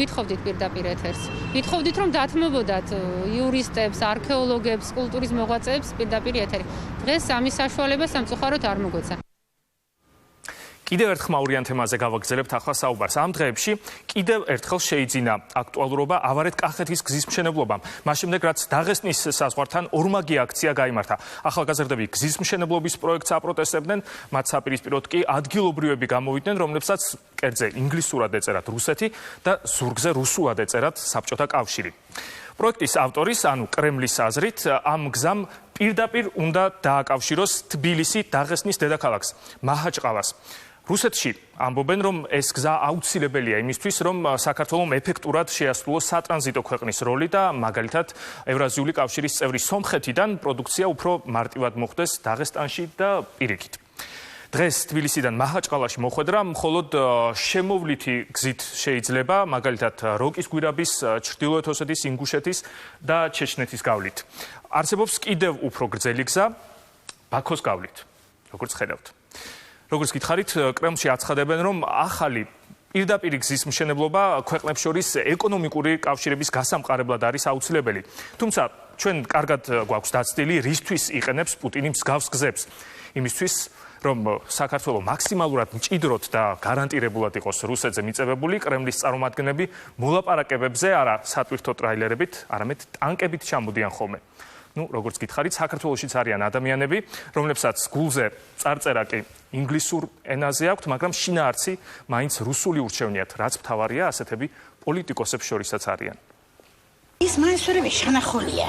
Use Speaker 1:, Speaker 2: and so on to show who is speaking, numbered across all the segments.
Speaker 1: გვითხოვდით პირდაპირ ეთერს. გვითხოვდით რომ დათმობოდათ იურისტებს, არქეოლოგებს, კულტურის მოღვაწეებს პირდაპირ ეთერი. დღეს ამის საშუალება სამწუხაროდ არ მოგვეცა.
Speaker 2: კიდევ ერთ ხმაურიან თემაზე გავაგრძელებთ ახლა საუბარს. ამ დღეებში კიდევ ერთხელ შეიძინა აქტუალურობა ავარეთ კახეთის გზის მშენებლობამ. მას შემდეგ, რაც დაღესტნის საზღვართან ორმაგი აქცია გაიმართა. ახალგაზრდები გზის მშენებლობის პროექტს აპროტესტებდნენ, მათ საპირისპიროდ კი ადგილობრივები გამოვიდნენ, რომლებსაც კერძე ინგლისურად ეწერათ რუსეთი და ზურგზე რუსულად ეწერათ საბჭოთა კავშირი. პროექტის ავტორის, ანუ კრემლის აზრით, ამ გზამ პირდაპირ უნდა დააკავშიროს თბილისი დაღესტნის დედაქალაქს, მაჰაჩყალას. რუსეთში ამბობენ, რომ ეს გზა აუცილებელია იმისთვის, რომ საქართველოს ეფექტურად შეასრულოს სატრანზიტო ქვეყნის როლი და მაგალითად ევრაზიული კავშირის წევრი სომხეთიდან პროდუქცია უფრო მარტივად მოხვდეს დაღესტანში და პირიქით. დღეს თბილისიდან მაჰაჩყალაში მოხვედრა მხოლოდ შემოვლითი გზით შეიძლება, მაგალითად როკის გვირაბის, ჩრდილოეთ ოსეთის, ინგუშეთის და ჩეჩნეთის გავლით. არსებობს კიდევ უფრო გრძელი გზა ბაქოს გავლით, როგორც ხედავთ. როგორც გითხარით, კრემლში აცხადებენ, რომ ახალი პირდაპირ გზის მშენებლობა ქვეყნებს შორის ეკონომიკური კავშირების გასამყარებლად არის აუცილებელი. თუმცა ჩვენ კარგად გვაქვს დაცდილი, რისთვის იყენებს პუტინი მსგავს გზებს. იმისთვის, რომ საქართველოს მაქსიმალურად მჭიდროდ და გარანტირებულად იყოს რუსეთზე მიწევებული, კრემლის წარმომადგენლები მოლაპარაკებებზე არა სატვირთო ტრაილერებით, არამედ ტანკებით ჩამოდიან ხოლმე. როგორც გითხარით, საქართველოშიც არიან ადამიანები, რომლებსაც გულზე წარწერა კი ინგლისურ ენაზე აქვთ, მაგრამ შინაარსი მაინც რუსული ურჩევნიათ, რაც მთავარია, ასეთები პოლიტიკოსებს შორისაც არიან.
Speaker 3: ის მაისურები შანახულია.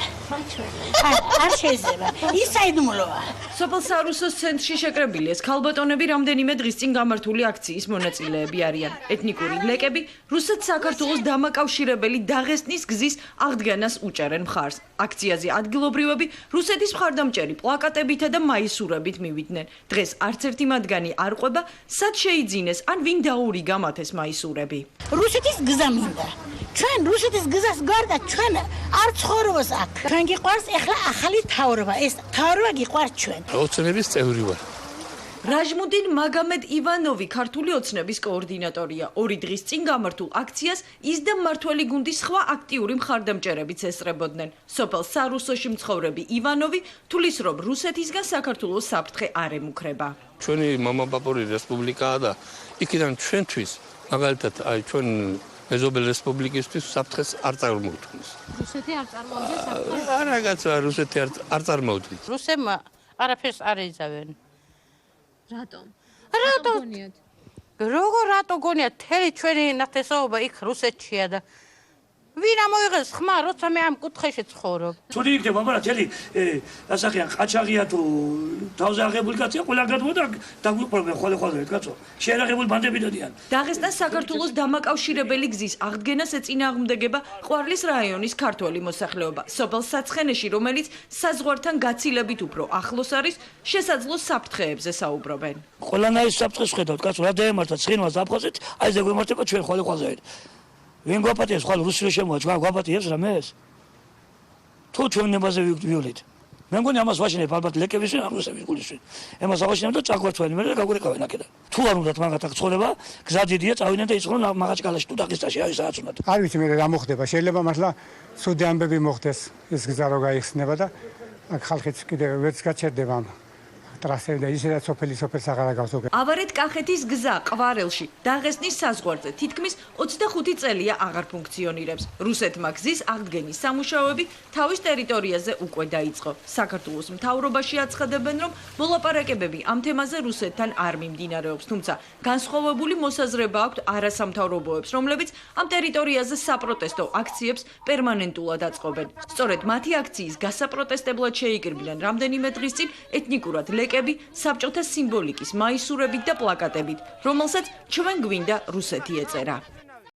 Speaker 3: არ შეიძლება. ის საიდუმლოა.
Speaker 4: სოფელ სარუსოს ცენტრში შეკრებილი ეს ქალბატონები რამდენიმე დღის წინ გამართული აქციის მონაწილეები არიან. ეთნიკური ლეკები რუსეთ-საქართველოს დამაკავშირებელი დაღესტნის გზის აღდგენას უჭერენ მხარს. აქციაზე ადგილობრივები რუსეთის მხარდამჭერი პლაკატებითა და მაისურებით მივიდნენ. დღეს არც ერთი მათგანი არ ყვება, სად შეიძინეს ან ვინ დაურიგა მათ ეს მაისურები.
Speaker 3: რუსეთის გზა მინდა. ჩვენ რუსეთის გზას გარდა ჩვენ არ ცხოვრობს აქ. ჩვენ გიყვარს ახლა ახალი თავრობა. ეს თავრობა გიყვარს ჩვენ.
Speaker 5: ოცნების წევრი ვარ.
Speaker 4: რაჟმუდინ მაგამედ ივანოვი ქართული ოცნების კოორდინატორია. 2 დღის წინ გამართულ აქციას ის და მმართველი გუნდის სხვა აქტიური მხარდამჭერებიც ესწრებოდნენ. სოფელ სარუსოში მცხოვრები ივანოვი თulis რომ რუსეთისგან საქართველოს საფრთხე არ ემუქრება.
Speaker 5: ჩვენი მამაპაპური რესპუბლიკაა და იქიდან ჩვენთვის მაგალითად ჩვენ მეზობელ რესპუბლიკისთვის საფრთხეს არ წარმოუდგენს.
Speaker 6: რუსეთი არ წარმოადგენს საფრთხეს?
Speaker 5: არაგაცა რუსეთი არ წარმოუდგენს.
Speaker 6: რუსებმა არაფერს არ ეძავენ.
Speaker 1: რატომ?
Speaker 6: როგორ რატო გონიათ? თელი ჩვენი ნათესაობა იქ რუსეთშია და ვინ ამოიღეს ხმა, როცა მე ამ კუთხეში ცხოვრობ.
Speaker 7: თუნი იქნება, მაგრამ თელი ასახიან ყაჩაღია თუ თავზე აღებული კაცია, ყველა გადმოდა დაგვიყვება ხოლე კაცო. შეერაღებული ბანდები დადიან.
Speaker 4: დაღესტანს საქართველოს დამაკავშირებელი გზის აღდგენას ეწინააღმდეგება ყვარლის რაიონის ქართველი მოსახლეობა. სოფელ საცხენეში, რომელიც საზღვართან გაცილებით უფრო ახლოს არის, შესაძლო საფრთხეებზე საუბრობენ.
Speaker 7: ყველანაირ საფრთხეს ხედავთ, კაცო, რა დაემართა ცხინვალს აფხაზეთ, აი ეს გვემართება ჩვენ ხოლე. ვინ გვაპატიებს ხვალ რუსული შემოა, ჩვენ გვაპატიებს რამეს? თუ ჩვენ ნებაზე ვივლით. მე მგონი ამას ვაშინებ ალბათ ლეკების ან რუსების გულისვენ. ამას ავაშინებ და წაგვერთვენ მე და გაგვირეკავენ აქედან. თუ არ უნდათ მაგათ აქ ცხოვრება, გზა დიდია, წავიდნენ და იწყნენ მაღაჩკალაში თუ დაღესტანში, აი სადაც უნდათ.
Speaker 8: არ ვიცი მე რა მოხდება, შეიძლება მართლა სუდი ამბები მოხდეს, ეს გზა რო გაიხსნება და აქ ხალხიც კიდევ ვერც გაჩერდება ამ ტრასები და ისედაც სოფელს აღარ აგავს უკვე.
Speaker 4: ავარეთ კახეთის გზა ყვარელში დაღესტნის საზღვარზე თითქმის 25 წელია აღარ ფუნქციონირებს. რუსეთმა გზის აღდგენის სამუშაოები თავის ტერიტორიაზე უკვე დაიწყო. საქართველოს მთავრობაში აცხადებენ, რომ მოლაპარაკებები ამ თემაზე რუსეთთან არ მიმდინარეობს, თუმცა განსხვავებული მოსაზრება აქვთ არასამთავრობოებს, რომლებიც ამ ტერიტორიაზე საპროტესტო აქციებს პერმანენტულად აწყობენ. სწორედ მათი აქციის გასაპროტესტებლად შეიკრიბნენ რამდენიმე დღის წინ ეთნიკურად ლეკები საბჭოთა სიმბოლიკის მაისურებით და პლაკატებით, რომელსაც ჩვენ გვინდა რუსეთი ეწერა.